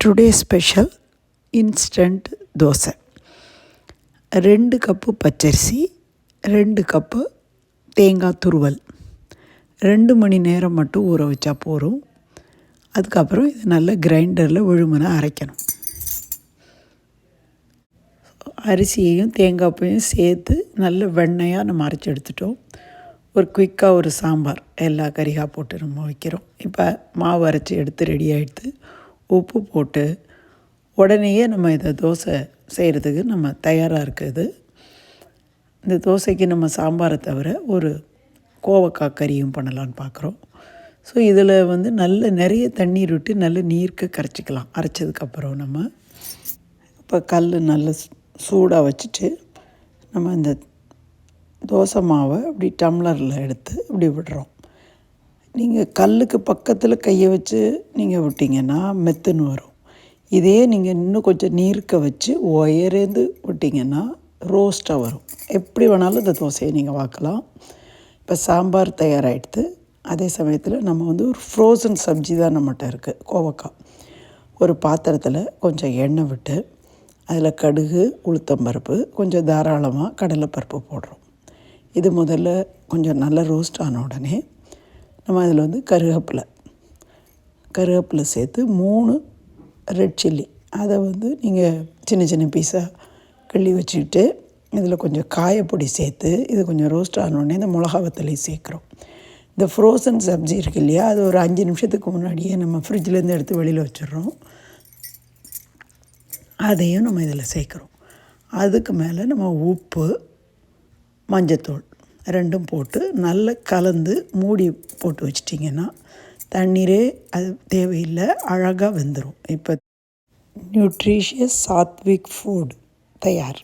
Today special instant dosa. 2 cup பச்சரிசி, 2 cup தேங்காய் துருவல், 2 மணி நேரம் மட்டும் ஊற வச்சா போதும். அதுக்கப்புறம் இது நல்ல கிரைண்டரில் விழுமனை அரைக்கணும். அரிசியையும் தேங்காய்ப்பையும் சேர்த்து நல்ல வெண்ணெயாக நம்ம அரைச்சி எடுத்துட்டோம். ஒரு குயிக்காக ஒரு சாம்பார் எல்லா கறிகாய் போட்டு நம்ம வைக்கிறோம். இப்போ மாவு அரைச்சி எடுத்து ரெடி ஆகிடுது. உப்பு போட்டு உடனேயே நம்ம இதை தோசை செய்கிறதுக்கு நம்ம தயாராக இருக்குது. இந்த தோசைக்கு நம்ம சாம்பாரை தவிர ஒரு கோவக்காய் கறியும் பண்ணலான்னு பார்க்குறோம். ஸோ இதில் நல்ல நிறைய தண்ணீர் விட்டு நல்ல நீர்க்க கரைச்சிக்கலாம். அரைச்சதுக்கப்புறம் நம்ம இப்போ கல் நல்ல சூடாக வச்சுட்டு நம்ம இந்த தோசை மாவை இப்படி டம்ளரில் எடுத்து இப்படி விடுறோம். நீங்கள் கல்லுக்கு பக்கத்தில் கையை வச்சு நீங்கள் விட்டிங்கன்னா மெத்துன்னு வரும். இதே நீங்கள் இன்னும் கொஞ்சம் நீர்க்க வச்சு உயர்ந்து விட்டிங்கன்னா ரோஸ்ட்டாக வரும். எப்படி வேணாலும் இந்த தோசையை நீங்கள் வாக்கலாம். இப்போ சாம்பார் தயாராகிடுது. அதே சமயத்தில் நம்ம ஒரு ஃப்ரோசன் சப்ஜி தான் நம்மகிட்ட இருக்குது, கோவக்காய். ஒரு பாத்திரத்தில் கொஞ்சம் எண்ணெய் விட்டு அதில் கடுகு, உளுத்தம்பருப்பு, கொஞ்சம் தாராளமாக கடலைப்பருப்பு போடுறோம். இது முதல்ல கொஞ்சம் நல்லா ரோஸ்ட் ஆன உடனே நம்ம அதில் கருவேப்பிலை சேர்த்து 3 ரெட் சில்லி அதை நீங்கள் சின்ன சின்ன பீஸாக கிள்ளி வச்சுக்கிட்டு இதில் கொஞ்சம் காயப்பொடி சேர்த்து இது கொஞ்சம் ரோஸ்ட் ஆனோடனே இந்த மிளகா வத்தலையும் சேர்க்குறோம். இந்த ஃப்ரோசன் சப்ஜி இருக்குது இல்லையா, அது ஒரு 5 நிமிஷத்துக்கு முன்னாடியே நம்ம ஃப்ரிட்ஜிலேருந்து எடுத்து வெளியில் வச்சிடுறோம். அதையும் நம்ம இதில் சேர்க்குறோம். அதுக்கு மேலே நம்ம உப்பு, மஞ்சத்தூள் 2ம் போட்டு நல்லா கலந்து மூடி போட்டு வச்சிட்டிங்கன்னா தண்ணீரே அது தேவையில்லை, அழகாக வெந்துடும். இப்போ நியூட்ரிஷியஸ் சாத்விக் ஃபுட் தயார்.